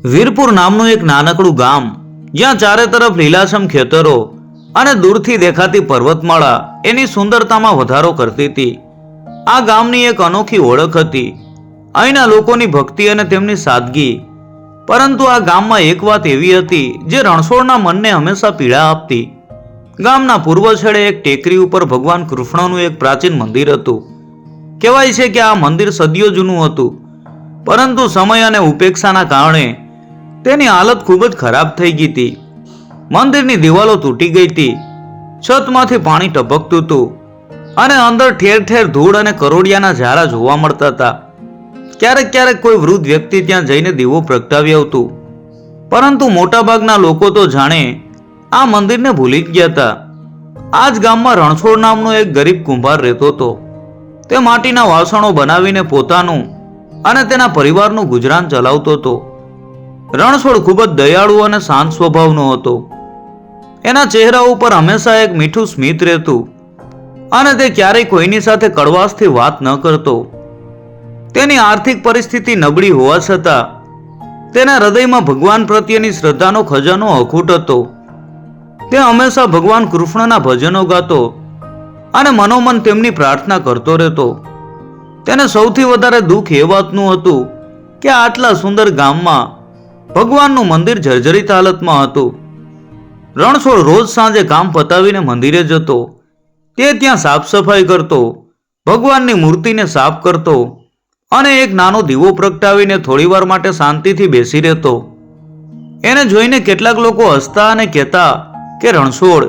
વીરપુર નામનું એક નાનકડું ગામ, જ્યાં ચારે તરફ લીલાછમ ખેતરો અને દૂરથી દેખાતી પર્વતમાળા એની સુંદરતામાં વધારો કરતી હતી. આ ગામની એક અનોખી ઓળખ હતી, અહીંના લોકોની ભક્તિ અને તેમની સાદગી. પરંતુ આ ગામમાં એક વાત એવી હતી જે રણછોડના મનને હંમેશા પીડા આપતી. ગામના પૂર્વ છેડે એક ટેકરી ઉપર ભગવાન કૃષ્ણનું એક પ્રાચીન મંદિર હતું. કહેવાય છે કે આ મંદિર સદીઓ જૂનું હતું, પરંતુ સમય અને ઉપેક્ષાના કારણે તેની હાલત ખૂબ જ ખરાબ થઈ ગઈ હતી. મંદિરની દિવાલો તૂટી ગઈ હતી, છતમાંથી પાણી ટપકતું હતું અને અંદર ઠેર ઠેર ધૂળ અને કરોડિયાના ઝાડા જોવા મળતા હતા. ક્યારેક ક્યારેક કોઈ વૃદ્ધ વ્યક્તિ ત્યાં જઈને દીવો પ્રગટાવી આવતું, પરંતુ મોટાભાગના લોકો તો જાણે આ મંદિરને ભૂલી જ ગયા હતા. આ જ ગામમાં રણછોડ નામનો એક ગરીબ કુંભાર રહેતો હતો. તે માટીના વાસણો બનાવીને પોતાનું અને તેના પરિવારનું ગુજરાન ચલાવતો હતો. રણછોડ ખૂબ જ દયાળુ અને શાંત સ્વભાવનો હતો. એના ચહેરા ઉપર હંમેશા એક મીઠું સ્મિત રહેતું અને તે ક્યારેય કોઈની સાથે કડવાશથી વાત ન કરતો. તેની આર્થિક પરિસ્થિતિ નબળી હોવા છતાં તેના હૃદયમાં ભગવાન પ્રત્યેની શ્રદ્ધાનો ખજાનો અખૂટ હતો. તે હંમેશા ભગવાન કૃષ્ણના ભજનો ગાતો અને મનોમન તેમની પ્રાર્થના કરતો રહેતો. તેને સૌથી વધારે દુઃખ એ વાતનું હતું કે આટલા સુંદર ગામમાં ભગવાનનું મંદિર જર્જરિત હાલતમાં હતું. રણછોડ રોજ સાંજે કામ પતાવીને મંદિરે જતો. તે ત્યાં સાફ સફાઈ કરતો, ભગવાનની મૂર્તિને સાફ કરતો અને એક નાનો દીવો પ્રગટાવીને થોડીવાર માટે શાંતિથી બેસી રહેતો. એને જોઈને કેટલાક લોકો હસતા અને કહેતા કે રણછોડ,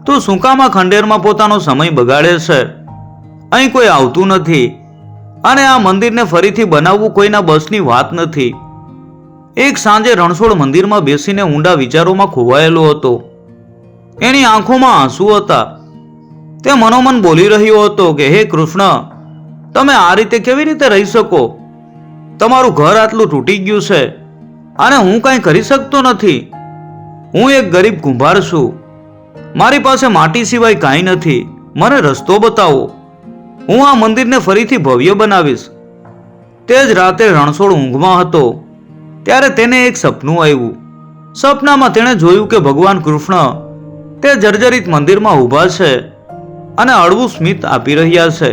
તું શું કામ આ ખંડેરમાં પોતાનો સમય બગાડે છે? અહીં કોઈ આવતું નથી અને આ મંદિરને ફરીથી બનાવવું કોઈના બસની વાત નથી. એક સાંજે રણછોડ મંદિરમાં બેસીને ઊંડા વિચારોમાં ખોવાયેલો હતો. એની આંખોમાં આંસુ હતા. તે મનોમન બોલી રહ્યો હતો કે હે કૃષ્ણ, તમે આ રીતે કેવી રીતે રહી શકો? તમારું ઘર આટલું તૂટી ગયું છે અને હું કંઈ કરી શકતો નથી. હું એક ગરીબ કુંભાર છું. મારી પાસે માટી સિવાય કાંઈ નથી. મને રસ્તો બતાવો. હું આ મંદિરને ફરીથી ભવ્ય બનાવીશ. તે જ રાતે રણછોડ ઊંઘમાં હતો ત્યારે તેને એક સપનું આવ્યું. સપનામાં તેણે જોયું કે ભગવાન કૃષ્ણ તે જર્જરિત મંદિરમાં ઊભા છે અને હળવું સ્મિત આપી રહ્યા છે.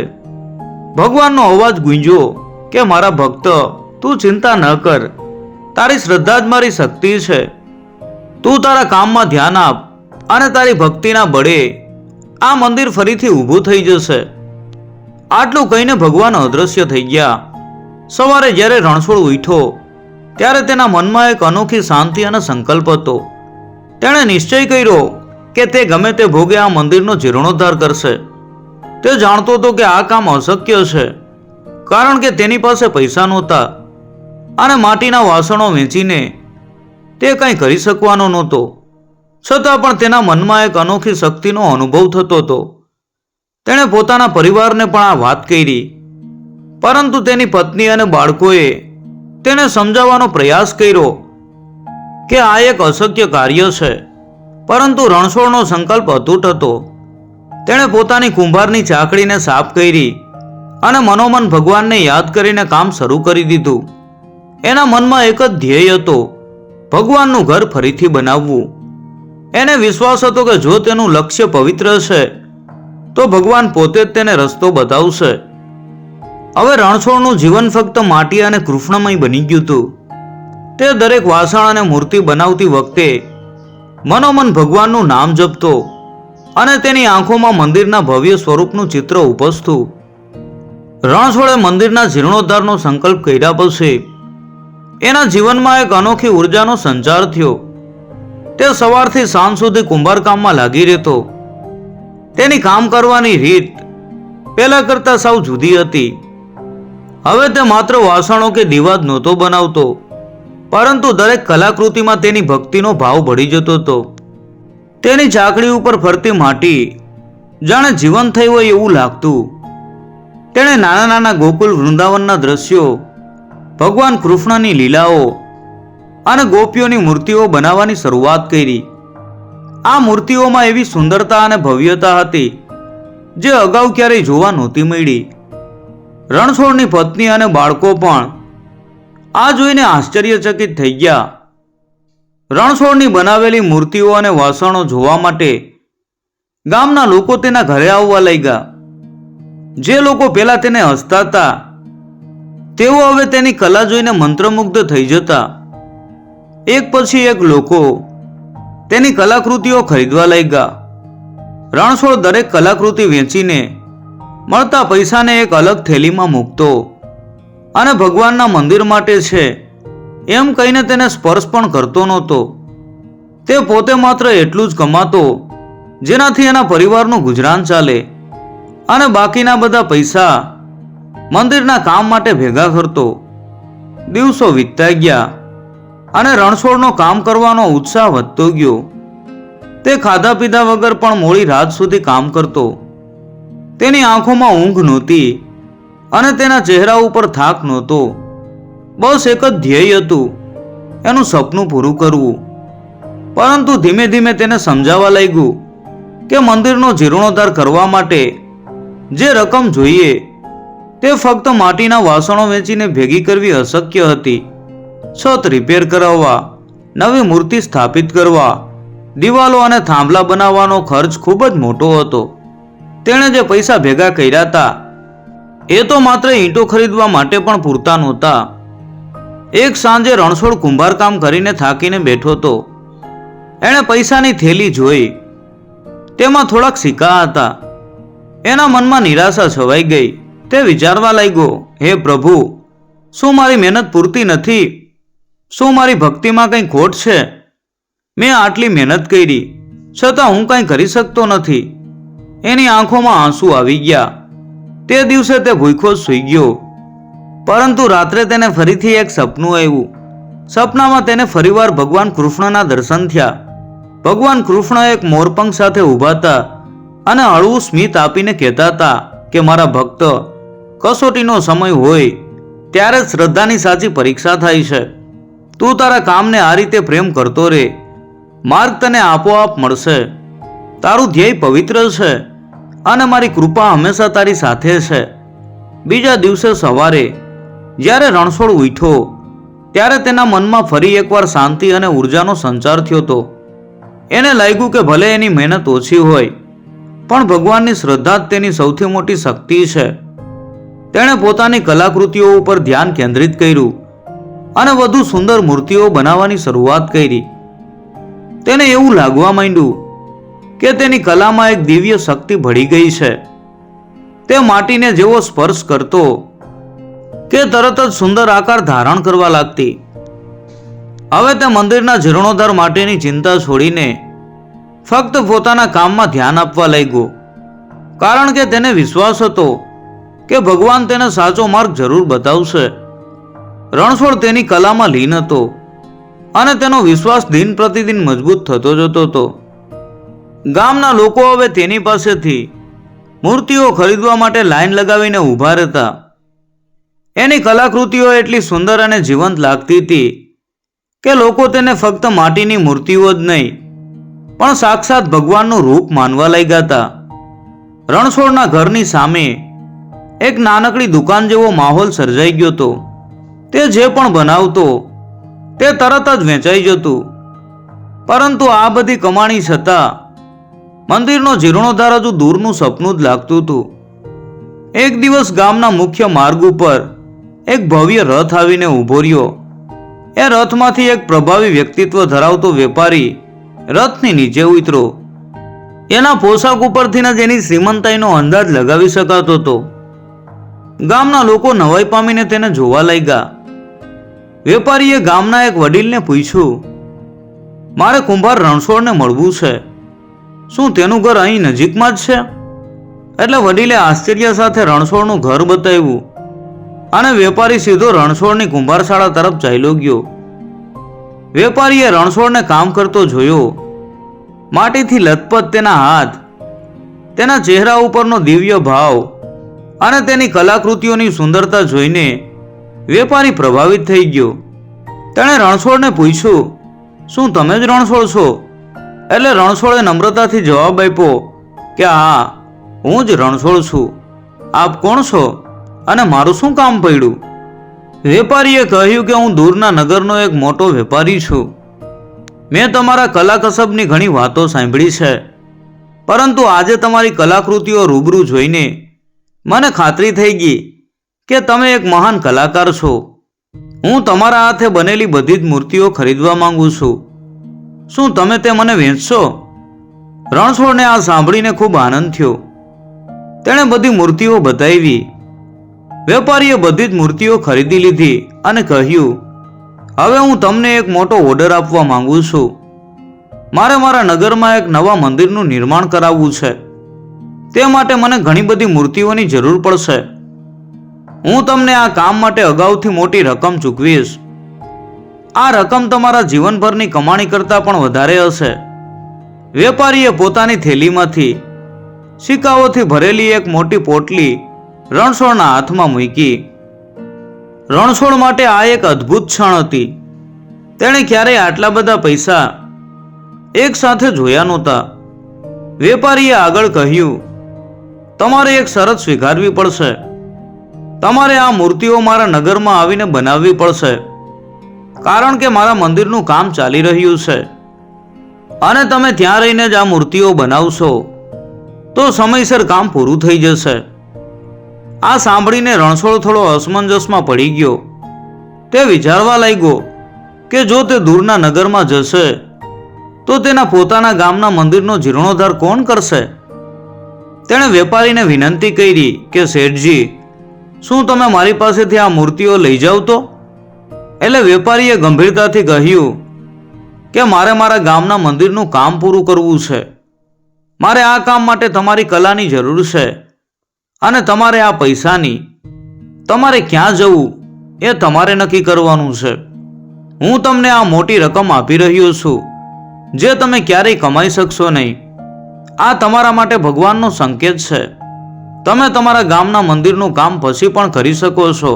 ભગવાનનો અવાજ ગુંજ્યો કે મારા ભક્ત, તું ચિંતા ન કર. તારી શ્રદ્ધા જ મારી શક્તિ છે. તું તારા કામમાં ધ્યાન આપ અને તારી ભક્તિના બળે આ મંદિર ફરીથી ઊભું થઈ જશે. આટલું કહીને ભગવાન અદૃશ્ય થઈ ગયા. સવારે જ્યારે રણછોડ ઉઠ્યો ત્યારે તેના મનમાં એક અનોખી શાંતિ અને સંકલ્પ હતો. તેણે નિશ્ચય કર્યો કે તે ગમે તે ભોગે આ મંદિરનો જીર્ણોદ્ધાર કરશે. તે જાણતો હતો કે આ કામ અશક્ય છે, કારણ કે તેની પાસે પૈસા નહોતા અને માટીના વાસણો વેચીને તે કંઈ કરી શકવાનો નહોતો. છતાં પણ તેના મનમાં એક અનોખી શક્તિનો અનુભવ થતો હતો. તેણે પોતાના પરિવારને પણ આ વાત કરી, પરંતુ તેની પત્ની અને બાળકોએ તેને સમજાવવાનો પ્રયાસ કર્યો કે આ એક અશક્ય કાર્ય છે. પરંતુ રણછોડનો સંકલ્પ અતૂટ હતો. તેણે પોતાની કુંભારની ચાકડીને સાફ કરી અને મનોમન ભગવાનને યાદ કરીને કામ શરૂ કરી દીધું. એના મનમાં એક જ ધ્યેય હતો, ભગવાનનું ઘર ફરીથી બનાવવું. એને વિશ્વાસ હતો કે જો તેનું લક્ષ્ય પવિત્ર છે તો ભગવાન પોતે જ તેને રસ્તો બતાવશે. હવે રણછોડનું જીવન ફક્ત માટી અને કૃષ્ણમય બની ગયું હતું. તે દરેક વાસણ અને મૂર્તિ બનાવતી વખતે મનોમન ભગવાનનું નામ જપતો અને તેની આંખોમાં મંદિરના ભવ્ય સ્વરૂપનું ચિત્ર ઉપસતું. રણછોડે મંદિરના જીર્ણોદ્ધારનો સંકલ્પ કર્યા પછી એના જીવનમાં એક અનોખી ઉર્જાનો સંચાર થયો. તે સવારથી સાંજ સુધી કુંભારકામમાં લાગી રહેતો. તેની કામ કરવાની રીત પહેલા કરતા સાવ જુદી હતી. હવે તે માત્ર વાસણો કે દીવા જ નહોતો બનાવતો, પરંતુ દરેક કલાકૃતિમાં તેની ભક્તિનો ભાવ ભળી જતો હતો. તેની ચાકડી ઉપર ફરતી માટી જાણે જીવન થઈ હોય એવું લાગતું. તેણે નાના નાના ગોકુલ વૃંદાવનના દ્રશ્યો, ભગવાન કૃષ્ણની લીલાઓ અને ગોપીઓની મૂર્તિઓ બનાવવાની શરૂઆત કરી. આ મૂર્તિઓમાં એવી સુંદરતા અને ભવ્યતા હતી જે અગાઉ ક્યારેય જોવા નહોતી મળી. રણછોડની પત્ની અને બાળકો પણ આ જોઈને આશ્ચર્યચકિત થઈ ગયા. રણછોડની બનાવેલી મૂર્તિઓ અને વાસણો જોવા માટે ગામના લોકો તેના ઘરે આવવા લાગ્યા. જે લોકો પહેલા તેને હસતા હતા તેઓ હવે તેની કલા જોઈને મંત્રમુગ્ધ થઈ જતા. એક પછી એક લોકો તેની કલાકૃતિઓ ખરીદવા લાગ્યા. રણછોડ દરેક કલાકૃતિ વેચીને મળતા પૈસાને એક અલગ થેલીમાં મૂકતો અને ભગવાનના મંદિર માટે છે એમ કહીને તેને સ્પર્શ પણ કરતો નહોતો. તે પોતે માત્ર એટલું જ કમાતો જેનાથી એના પરિવારનું ગુજરાન ચાલે અને બાકીના બધા પૈસા મંદિરના કામ માટે ભેગા કરતો. દિવસો વીતતા ગયા અને રણછોડનો કામ કરવાનો ઉત્સાહ વધતો ગયો. તે ખાધા પીધા વગર પણ મોડી રાત સુધી કામ કરતો. તેની આંખોમાં ઊંઘ નહોતી અને તેના ચહેરા ઉપર થાક નહોતો. બસ એક જ ધ્યેય હતું, એનું સપનું પૂરું કરવું. પરંતુ ધીમે ધીમે તેને સમજાવવા લાગ્યું કે મંદિરનો જીર્ણોદ્ધાર કરવા માટે જે રકમ જોઈએ તે ફક્ત માટીના વાસણો વેચીને ભેગી કરવી અશક્ય હતી. છત રિપેર કરાવવા, નવી મૂર્તિ સ્થાપિત કરવા, દિવાલો અને થાંભલા બનાવવાનો ખર્ચ ખૂબ જ મોટો હતો. તેણે જે પૈસા ભેગા કર્યા હતા એ તો માત્ર ઈંટો ખરીદવા માટે પણ પૂરતા નહોતા. એક સાંજે રણછોડ કુંભારકામ કરીને થાકીને બેઠો હતો. એણે પૈસાની થેલી જોઈ. તેમાં થોડાક સિક્કા હતા. એના મનમાં નિરાશા છવાઈ ગઈ. તે વિચારવા લાગ્યો, હે પ્રભુ, શું મારી મહેનત પૂરતી નથી? શું મારી ભક્તિમાં કંઈ ખોટ છે? મેં આટલી મહેનત કરી છતાં હું કંઈ કરી શકતો નથી. એની આંખોમાં આંસુ આવી ગયા. તે દિવસે તે ભૂખ્યો જ સૂઈ ગયો. પરંતુ રાત્રે તેને ફરીથી એક સપનું આવ્યું. સપનામાં તેને ફરીવાર ભગવાન કૃષ્ણના દર્શન થયા. ભગવાન કૃષ્ણ એક મોરપંખ સાથે ઊભા હતા અને હળવું સ્મિત આપીને કહેતા હતા કે મારા ભક્ત, કસોટીનો સમય હોય ત્યારે જ શ્રદ્ધાની સાચી પરીક્ષા થાય છે. તું તારા કામને આ રીતે પ્રેમ કરતો રહે, માર્ગ તને આપોઆપ મળશે. તારું ધ્યેય પવિત્ર છે અને મારી કૃપા હંમેશા તારી સાથે છે. બીજા દિવસે સવારે જ્યારે રણછોડ ઉઠ્યો ત્યારે તેના મનમાં ફરી એકવાર શાંતિ અને ઉર્જાનો સંચાર થયો હતો. એને લાગ્યું કે ભલે એની મહેનત ઓછી હોય પણ ભગવાનની શ્રદ્ધા જ તેની સૌથી મોટી શક્તિ છે. તેણે પોતાની કલાકૃતિઓ ઉપર ધ્યાન કેન્દ્રિત કર્યું અને વધુ સુંદર મૂર્તિઓ બનાવવાની શરૂઆત કરી. તેને એવું લાગવા માંડ્યું કે તેની કલામાં એક દિવ્ય શક્તિ ભળી ગઈ છે. તે માટીને જેવો સ્પર્શ કરતો કે તરત જ સુંદર આકાર ધારણ કરવા લાગતી. હવે તે મંદિરના જીર્ણોદ્ધાર માટેની ચિંતા છોડીને ફક્ત પોતાના કામમાં ધ્યાન આપવા લાગ્યો. કારણ કે તેને વિશ્વાસ હતો કે ભગવાન તેને સાચો માર્ગ જરૂર બતાવશે. રણછોડ તેની કલામાં લીન હતો અને તેનો વિશ્વાસ દિન પ્રતિદિન મજબૂત થતો જતો હતો. ગામના લોકો હવે તેની પાસેથી મૂર્તિઓ ખરીદવા માટે લાઈન લગાવીને ઊભા રહેતા. એની કલાકૃતિઓ એટલી સુંદર અને જીવંત લાગતી હતી કે લોકો તેને ફક્ત માટીની મૂર્તિઓ જ નહીં પણ સાક્ષાત ભગવાનનું રૂપ માનવા લાગ્યા હતા. રણછોડના ઘરની સામે એક નાનકડી દુકાન જેવો માહોલ સર્જાઈ ગયો હતો. તે જે પણ બનાવતો તે તરત જ વેચાઈ જતું. પરંતુ આ બધી કમાણી છતાં મંદિરનો જીર્ણોદ્ધાર હજુ દૂરનું સપનું જ લાગતું હતું. એક દિવસ ગામના મુખ્ય માર્ગ ઉપર એક ભવ્ય રથ આવીને ઊભો રહ્યો. એ રથમાંથી એક પ્રભાવી વ્યક્તિત્વ ધરાવતો વેપારી રથની નીચે ઉતર્યો. એના પોશાક ઉપરથી જ એની શ્રીમંતાઈનો અંદાજ લગાવી શકાતો હતો. ગામના લોકો નવાઈ પામીને તેને જોવા લાગ્યા. વેપારીએ ગામના એક વડીલને પૂછ્યું, મારે કુંભાર રણછોડને મળવું છે. શું તેનું ઘર અહીં નજીકમાં જ છે? એટલે વડીલે આશ્ચર્ય સાથે રણછોડનું ઘર બતાવ્યું અને વેપારી સીધો રણછોડની કુંભારશાળા તરફ ચાલ્યો ગયો. વેપારીએ રણછોડને કામ કરતો જોયો. માટીથી લથપથ તેના હાથ, તેના ચહેરા ઉપરનો દિવ્ય ભાવ અને તેની કલાકૃતિઓની સુંદરતા જોઈને વેપારી પ્રભાવિત થઈ ગયો. તેણે રણછોડને પૂછ્યું, શું તમે જ રણછોડ છો? એટલે રણછોડે નમ્રતાથી જવાબ આપ્યો કે હા, હું જ રણછોડ છું. આપ કોણ છો અને મારું શું કામ પડ્યું? વેપારીએ કહ્યું કે હું દૂરના નગરનો એક મોટો વેપારી છું. મેં તમારા કલાકસબની ઘણી વાતો સાંભળી છે, પરંતુ આજે તમારી કલાકૃતિઓ રૂબરૂ જોઈને મને ખાતરી થઈ ગઈ કે તમે એક મહાન કલાકાર છો. હું તમારા હાથે બનેલી બધી જ મૂર્તિઓ ખરીદવા માંગુ છું. શું તમે તે મને વેચશો? રણછોડને આ સાંભળીને ખૂબ આનંદ થયો. તેણે બધી મૂર્તિઓ બતાવી. વેપારીએ બધી જ મૂર્તિઓ ખરીદી લીધી અને કહ્યું, હવે હું તમને એક મોટો ઓર્ડર આપવા માંગુ છું. મારે મારા નગરમાં એક નવા મંદિરનું નિર્માણ કરાવવું છે. તે માટે મને ઘણી બધી મૂર્તિઓની જરૂર પડશે. હું તમને આ કામ માટે અગાઉથી મોટી રકમ ચૂકવીશ. આ રકમ તમારા જીવનભરની કમાણી કરતાં પણ વધારે હશે. વેપારીએ પોતાની થેલીમાંથી સિક્કાઓથી ભરેલી એક મોટી પોટલી રણછોડના હાથમાં મૂકી. રણછોડ માટે આ એક અદ્ભુત ક્ષણ હતી. તેણે ક્યારેય આટલા બધા પૈસા એક સાથે જોયા નહોતા. વેપારીએ આગળ કહ્યું, તમારે એક શરત સ્વીકારવી પડશે. તમારે આ મૂર્તિઓ મારા નગરમાં આવીને બનાવવી પડશે, કારણ કે મારા મંદિરનું કામ ચાલી રહ્યું છે અને તમે ત્યાં રહીને જ આ મૂર્તિઓ બનાવશો તો સમયસર કામ પૂરું થઈ જશે. આ સાંભળીને રણછોડ થોડો અસમંજસમાં પડી ગયો. તે વિચારવા લાગ્યો કે જો તે દૂરના નગરમાં જશે તો તેના પોતાના ગામના મંદિરનો જીર્ણોદ્ધાર કોણ કરશે? તેણે વેપારીને વિનંતી કરી કે શેઠજી, શું તમે મારી પાસેથી આ મૂર્તિઓ લઈ જાવ તો? એટલે વેપારીએ ગંભીરતાથી કહ્યું કે મારે મારા ગામના મંદિરનું કામ પૂરું કરવું છે. મારે આ કામ માટે તમારી કલાની જરૂર છે અને તમારે આ પૈસાની. તમારે ક્યાં જવું એ તમારે નક્કી કરવાનું છે. હું તમને આ મોટી રકમ આપી રહ્યો છું જે તમે ક્યારેય કમાઈ શકશો નહીં. આ તમારા માટે ભગવાનનો સંકેત છે. તમે તમારા ગામના મંદિરનું કામ પછી પણ કરી શકો છો.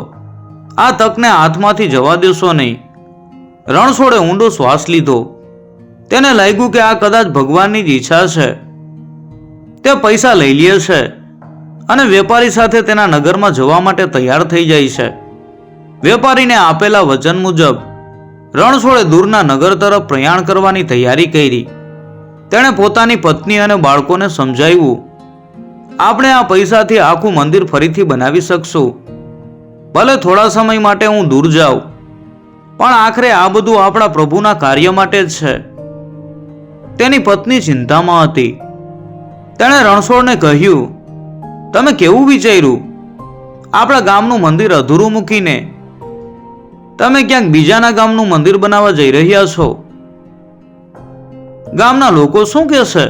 આ તકને હાથમાંથી જવા દેશો નહીં. રણછોડે ઊંડો શ્વાસ લીધો. તેને લાગ્યું કે આ કદાચ ભગવાનની જ ઈચ્છા છે. તે પૈસા લઈ લે છે અને વેપારી સાથે તેના નગરમાં જવા માટે તૈયાર થઈ જાય છે. વેપારીને આપેલા વચન મુજબ રણછોડે દૂરના નગર તરફ પ્રયાણ કરવાની તૈયારી કરી. તેણે પોતાની પત્ની અને બાળકોને સમજાવ્યું, આપણે આ પૈસાથી આખું મંદિર ફરીથી બનાવી શકશું. ભલે થોડા સમય માટે હું દૂર જાઉં, પણ આખરે આ બધું આપણા પ્રભુના કાર્ય માટે જ છે. તેની પત્ની ચિંતામાં હતી. તેણે રણછોડને કહ્યું, તમે કેવું વિચાર્યું? આપણા ગામનું મંદિર અધૂરું મૂકીને તમે ક્યાંક બીજાના ગામનું મંદિર બનાવવા જઈ રહ્યા છો. ગામના લોકો શું કહેશે?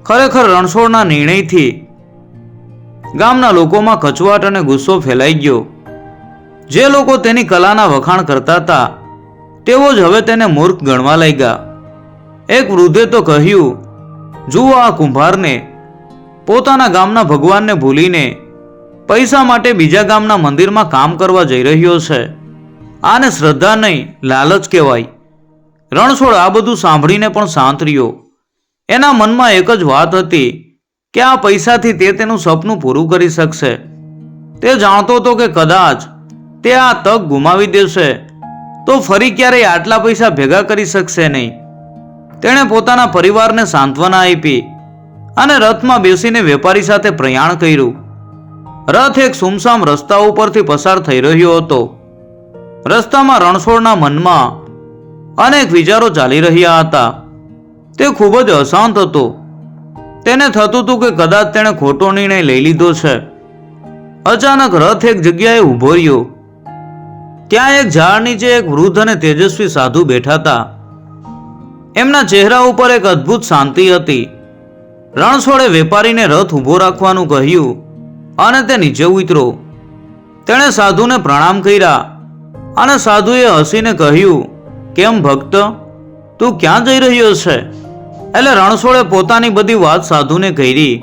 ખરેખર રણછોડના નિર્ણયથી ગામના લોકોમાં કચવાટ અને ગુસ્સો ફેલાઈ ગયો. જે લોકો તેની કલાના વખાણ કરતા હતા તેઓ જ હવે તેને મૂર્ખ ગણવા લાગ્યા. એક વૃદ્ધે તો કહ્યું, જુઓ આ કુંભારને પોતાના ગામના ભગવાનને ભૂલીને પૈસા માટે બીજા ગામના મંદિરમાં કામ કરવા જઈ રહ્યો છે. આને શ્રદ્ધા નહીં, લાલચ કહેવાય. રણછોડ આ બધું સાંભળીને પણ શાંત રહ્યો. એના મનમાં એક જ વાત હતી કે આ પૈસાથી તે તેનું સપનું પૂરું કરી શકશે. તે જાણતો હતો કે કદાચ તે આ તક ગુમાવી દેશે તો ફરી ક્યારેય આટલા પૈસા ભેગા કરી શકશે નહીં. તેણે પોતાના પરિવારને સાંત્વના આપી અને રથમાં બેસીને વેપારી સાથે પ્રયાણ કર્યું. રથ એક સુમસામ રસ્તા ઉપરથી પસાર થઈ રહ્યો હતો. રસ્તામાં રણછોડના મનમાં અનેક વિચારો ચાલી રહ્યા હતા. તે ખૂબ જ અશાંત હતો. તેને થતું હતું કે કદાચ તેણે ખોટો નિર્ણય લઈ લીધો છે. અચાનક રથ એક જગ્યાએ ઊભો રહ્યો. ત્યાં એક ઝાડ નીચે એક વૃદ્ધ અને તેજસ્વી સાધુ બેઠા હતા. એમના ચહેરા ઉપર એક અદ્ભુત શાંતિ હતી. રણછોડે વેપારીને રથ ઊભો રાખવાનું કહ્યું અને તે નીચે ઉતર્યો. તેણે સાધુને પ્રણામ કર્યા અને સાધુએ હસીને કહ્યું, કેમ ભક્ત, તું ક્યાં જઈ રહ્યો છે? એટલે રણછોડે પોતાની બધી વાત સાધુને કરી.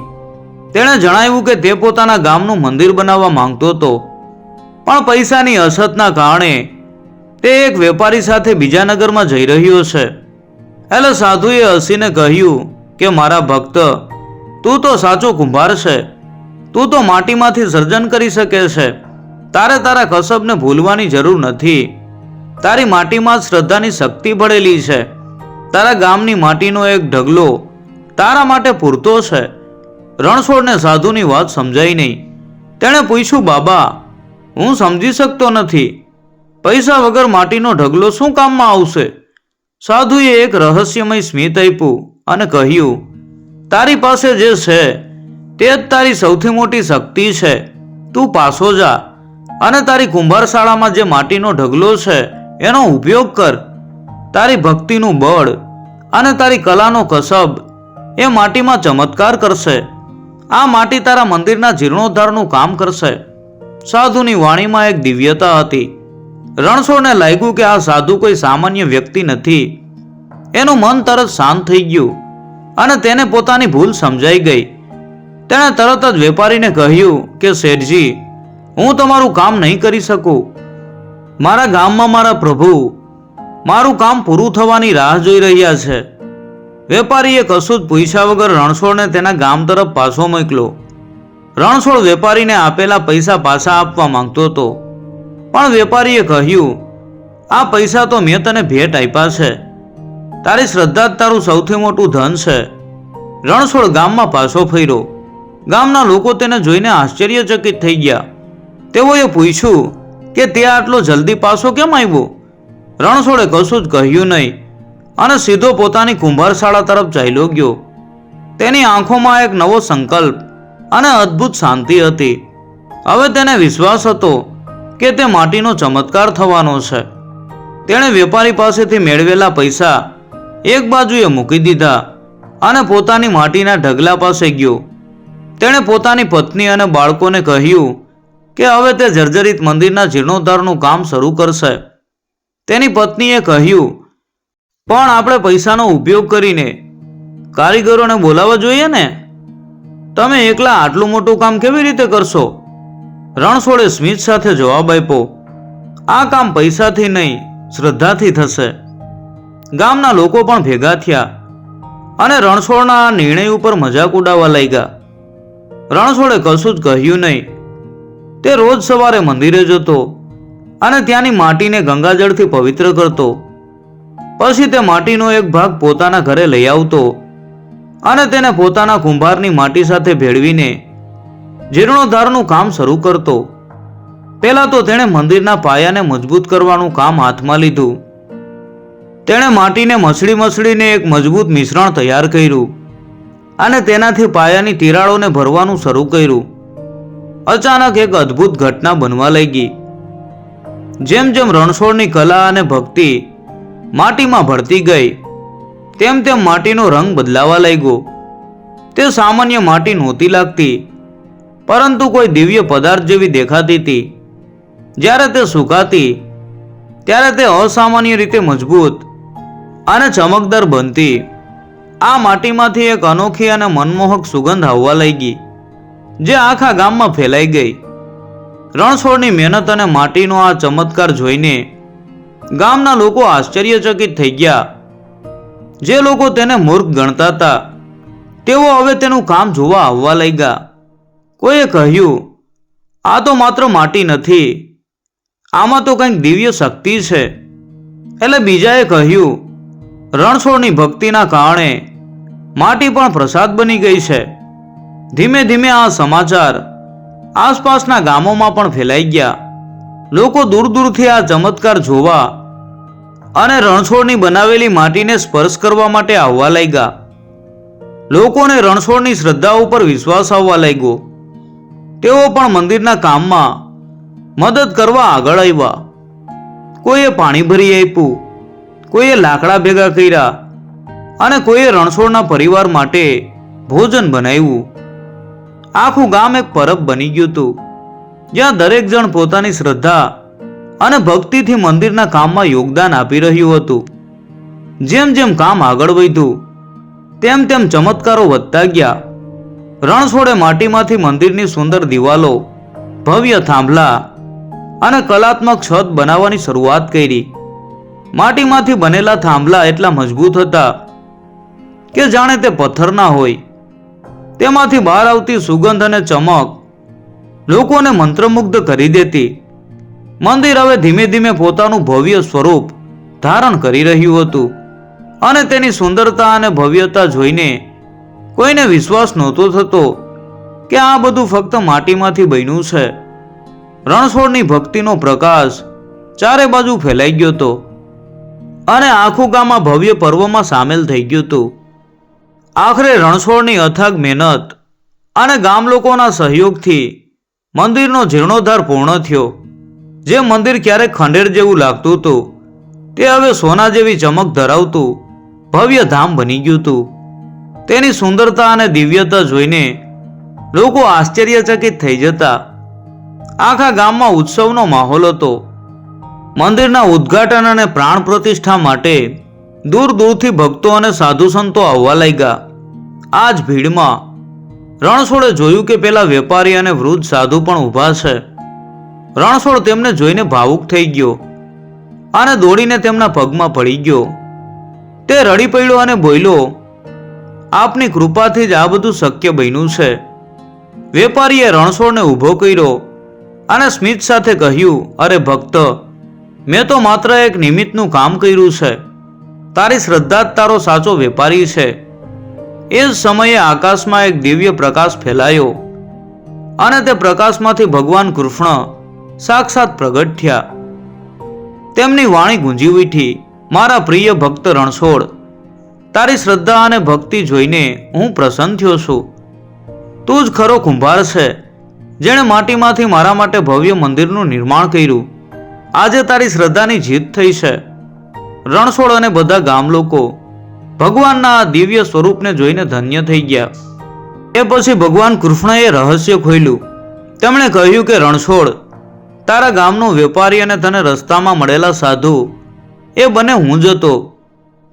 તેણે જણાવ્યું કે તે પોતાના ગામનું મંદિર બનાવવા માંગતો હતો, પણ પૈસાની અછતના કારણે તે એક વેપારી સાથે બીજા નગરમાં જઈ રહ્યો છે. એટલે સાધુએ હસીને કહ્યું કે મારા ભક્ત, તું તો સાચો કુંભાર છે. તું તો માટીમાંથી સર્જન કરી શકે છે, તારે તારા કસબને ભૂલવાની જરૂર નથી. તારી માટીમાં જ શ્રદ્ધાની શક્તિ ભળેલી છે. તારા ગામની માટીનો એક ઢગલો તારા માટે પૂરતો છે. રણછોડને સાધુની વાત સમજાઈ નહીં. તેણે પૂછ્યું, બાબા, હું સમજી શકતો નથી. પૈસા વગર માટીનો ઢગલો શું કામમાં આવશે? સાધુએ એક રહસ્યમય સ્મિત આપ્યું અને કહ્યું, તારી પાસે જે છે તે જ તારી સૌથી મોટી શક્તિ છે. તું પાછો જા અને તારી કુંભારશાળામાં જે માટીનો ઢગલો છે એનો ઉપયોગ કર. તારી ભક્તિનું બળ અને તારી કલાનો કસબ એ માટીમાં ચમત્કાર કરશે. આ માટી તારા મંદિરના જીર્ણોદ્ધારનું કામ કરશે. સાધુની વાણીમાં એક દિવ્યતા હતી. રણછોડને લાગ્યું કે આ સાધુ કોઈ સામાન્ય વ્યક્તિ નથી. એનું મન તરત શાંત થઈ ગયું અને તેને પોતાની ભૂલ સમજાઈ ગઈ. તેણે તરત જ વેપારીને કહ્યું કે શેઠજી, હું તમારું કામ નહીં કરી શકું. મારા ગામમાં મારા પ્રભુ મારું કામ પૂરું થવાની રાહ જોઈ રહ્યા છે. વેપારીએ કશું જ પૂછ્યા વગર રણછોડને તેના ગામ તરફ પાછો મોકલ્યો. રણછોડ વેપારીને આપેલા પૈસા પાછા આપવા માંગતો હતો, પણ વેપારીએ કહ્યું, આ પૈસા તો મેં તને ભેટ આપ્યા છે. તારી શ્રદ્ધા જ તારું સૌથી મોટું ધન છે. રણછોડ ગામમાં પાછો ફર્યો. ગામના લોકો તેને જોઈને આશ્ચર્યચકિત થઈ ગયા. તેઓએ પૂછ્યું કે તે આટલો જલ્દી પાછો કેમ આવ્યો? રણછોડે કશું જ કહ્યું નહીં અને સીધો પોતાની કુંભારશાળા તરફ ચાલ્યો ગયો. તેની આંખોમાં એક નવો સંકલ્પ અને અદ્ભુત શાંતિ હતી. હવે તેને વિશ્વાસ હતો કે તે માટીનો ચમત્કાર થવાનો છે. તેણે વેપારી પાસેથી મેળવેલા પૈસા એક બાજુએ મૂકી દીધા અને પોતાની માટીના ઢગલા પાસે ગયો. તેણે પોતાની પત્ની અને બાળકોને કહ્યું કે હવે તે જર્જરિત મંદિરના જીર્ણોદ્ધારનું કામ શરૂ કરશે. તેની પત્નીએ કહ્યું, પણ આપણે પૈસાનો ઉપયોગ કરીને કારીગરોને બોલાવવા જોઈએ ને. તમે એકલા આટલું મોટું કામ કેવી રીતે કરશો? રણછોડે સ્મિત સાથે જવાબ આપ્યો, આ કામ પૈસાથી નહીં, શ્રદ્ધાથી થશે. ગામના લોકો પણ ભેગા થયા અને રણછોડના આ નિર્ણય ઉપર મજાક ઉડાવવા લાગ્યા. રણછોડે કશું જ કહ્યું નહીં. તે રોજ સવારે મંદિરે જતો અને ત્યાંની માટીને ગંગાજળથી પવિત્ર કરતો. પછી તે માટીનો એક ભાગ પોતાના ઘરે લઈ આવતો અને તેને પોતાના કુંભારની માટી સાથે ભેળવીને જીર્ણોદ્ધારનું કામ શરૂ કરતો. પહેલા તો તેણે મંદિરના પાયાને મજબૂત કરવાનું કામ હાથમાં લીધું. તેણે માટીને મસળીને એક મજબૂત મિશ્રણ તૈયાર કર્યું અને તેનાથી પાયાની તિરાડોને ભરવાનું શરૂ કર્યું. અચાનક એક અદ્ભુત ઘટના બનવા લાગી. જેમ જેમ રણછોડની કલા અને ભક્તિ માટીમાં ભળતી ગઈ તેમ તેમ માટીનો રંગ બદલાવા લાગ્યો. તે સામાન્ય માટી નહોતી લાગતી, પરંતુ કોઈ દિવ્ય પદાર્થ જેવી દેખાતી હતી. જ્યારે તે સુકાતી ત્યારે તે અસામાન્ય રીતે મજબૂત અને ચમકદાર બનતી. આ માટીમાંથી એક અનોખી અને મનમોહક સુગંધ આવવા લાગી, જે આખા ગામમાં ફેલાઈ ગઈ. રણછોડની મહેનત અને માટીનો આ ચમત્કાર જોઈને ગામના લોકો આશ્ચર્યચકિત થઈ ગયા. જે લોકો તેને મૂર્ખ ગણતા હતા તેઓ હવે તેનું કામ જોવા આવવા લાગ્યા. કોઈએ કહ્યું, આ તો માત્ર માટી નથી, આમાં તો કંઈક દિવ્ય શક્તિ છે. એટલે બીજાએ કહ્યું, રણછોડની ભક્તિના કારણે માટી પણ પ્રસાદ બની ગઈ છે. ધીમે ધીમે આ સમાચાર આસપાસના ગામોમાં પણ ફેલાઈ ગયા. લોકો દૂર દૂરથી આ ચમત્કાર જોવા અને રણછોડની બનાવેલી માટીને સ્પર્શ કરવા માટે આવવા લાગ્યા. લોકોને રણછોડની શ્રદ્ધા ઉપર વિશ્વાસ આવવા લાગ્યો. તેઓ પણ મંદિરના કામમાં મદદ કરવા આગળ આવ્યા. કોઈએ પાણી ભરી આપ્યું, કોઈએ લાકડા ભેગા કર્યા અને કોઈએ રણછોડના પરિવાર માટે ભોજન બનાવ્યું. આખું ગામ એક પરબ બની ગયું હતું, જ્યાં દરેક જણ પોતાની શ્રદ્ધા અને ભક્તિથી મંદિરના કામમાં યોગદાન આપી રહ્યું હતું. જેમ જેમ કામ આગળ વધ્યું તેમ તેમ ચમત્કારો વધતા ગયા. રણછોડે માટીમાંથી મંદિરની સુંદર દિવાલો, ભવ્ય થાંભલા અને કલાત્મક છત બનાવવાની શરૂઆત કરી. માટીમાંથી બનેલા થાંભલા એટલા મજબૂત હતા કે જાણે તે પથ્થરના હોય. તેમાંથી બહાર આવતી સુગંધ અને ચમક લોકોને મંત્રમુગ્ધ કરી દેતી. મંદિર હવે ધીમે ધીમે પોતાનું ભવ્ય સ્વરૂપ ધારણ કરી રહ્યું હતું અને તેની સુંદરતા અને ભવ્યતા જોઈને કોઈને વિશ્વાસ નહોતો થતો કે આ બધું ફક્ત માટીમાંથી બન્યું છે. રણછોડની ભક્તિનો પ્રકાશ ચારે બાજુ ફેલાઈ ગયો હતો અને આખું ગામ આ ભવ્ય પર્વમાં સામેલ થઈ ગયું હતું. આખરે રણછોડની અથાગ મહેનત અને ગામ લોકોના સહયોગથી મંદિરનો જીર્ણોદ્ધાર પૂર્ણ થયો. જે મંદિર ક્યારેક ખંડેર જેવું લાગતું હતું તે હવે સોના જેવી ચમક ધરાવતું ભવ્ય ધામ બની ગયું હતું. તેની સુંદરતા અને દિવ્યતા જોઈને લોકો આશ્ચર્યચકિત થઈ જતા. આખા ગામમાં ઉત્સવનો માહોલ હતો. મંદિરના ઉદ્ઘાટન અને પ્રાણ પ્રતિષ્ઠા માટે દૂર દૂરથી ભક્તો અને સાધુ સંતો આવવા લાગ્યા. આ જ ભીડમાં રણછોડે જોયું કે પેલા વેપારી અને વૃદ્ધ સાધુ પણ ઊભા છે. રણછોડ તેમને જોઈને ભાવુક થઈ ગયો અને દોડીને તેમના પગમાં પડી ગયો. તે રડી પડ્યો અને બોલ્યો, આપની કૃપાથી જ આ બધું શક્ય બન્યું છે. વેપારીએ રણછોડને ઊભો કર્યો અને સ્મિત સાથે કહ્યું, અરે ભક્ત, મેં તો માત્ર એક નિમિત્તનું કામ કર્યું છે. તારી શ્રદ્ધા જ તારો સાચો વેપારી છે. એ જ સમયે આકાશમાં એક દિવ્ય પ્રકાશ ફેલાયો અને તે પ્રકાશમાંથી ભગવાન કૃષ્ણ સાક્ષાત પ્રગટ થયા. તેમની વાણી ગુંજી ઉઠી, મારા પ્રિય ભક્ત રણછોડ, તારી શ્રદ્ધા અને ભક્તિ જોઈને હું પ્રસન્ન થયો છું. તું જ ખરો કુંભાર છે જેણે માટીમાંથી મારા માટે ભવ્ય મંદિરનું નિર્માણ કર્યું. આજે તારી શ્રદ્ધાની જીત થઈ છે. રણછોડ અને બધા ગામ લોકો ભગવાનના આ દિવ્ય સ્વરૂપને જોઈને ધન્ય થઈ ગયા. એ પછી ભગવાન કૃષ્ણએ રહસ્ય ખોલ્યું. તેમણે કહ્યું કે રણછોડ, તારા ગામનો વેપારી અને તને રસ્તામાં મળેલા સાધુ એ બંને હું જ હતો.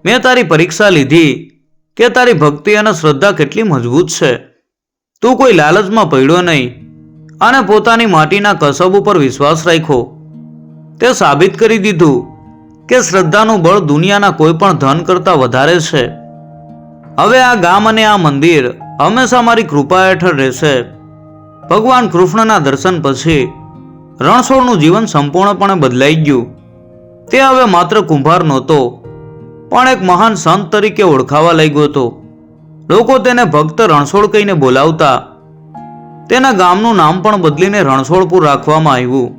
મેં તારી પરીક્ષા લીધી કે તારી ભક્તિ અને શ્રદ્ધા કેટલી મજબૂત છે. તું કોઈ લાલચમાં પડ્યો નહીં અને પોતાની માટીના કસબ ઉપર વિશ્વાસ રાખ્યો. તે સાબિત કરી દીધું કે શ્રદ્ધાનું બળ દુનિયાના કોઈ પણ ધન કરતાં વધારે છે. હવે આ ગામ અને આ મંદિર હંમેશા મારી કૃપા હેઠળ રહેશે. ભગવાન કૃષ્ણના દર્શન પછી રણછોડનું જીવન સંપૂર્ણપણે બદલાઈ ગયું. તે હવે માત્ર કુંભાર નહોતો પણ એક મહાન સંત તરીકે ઓળખાવા લાગ્યો હતો. લોકો તેને ભક્ત રણછોડ કહીને બોલાવતા. તેના ગામનું નામ પણ બદલીને રણછોડપુર રાખવામાં આવ્યું.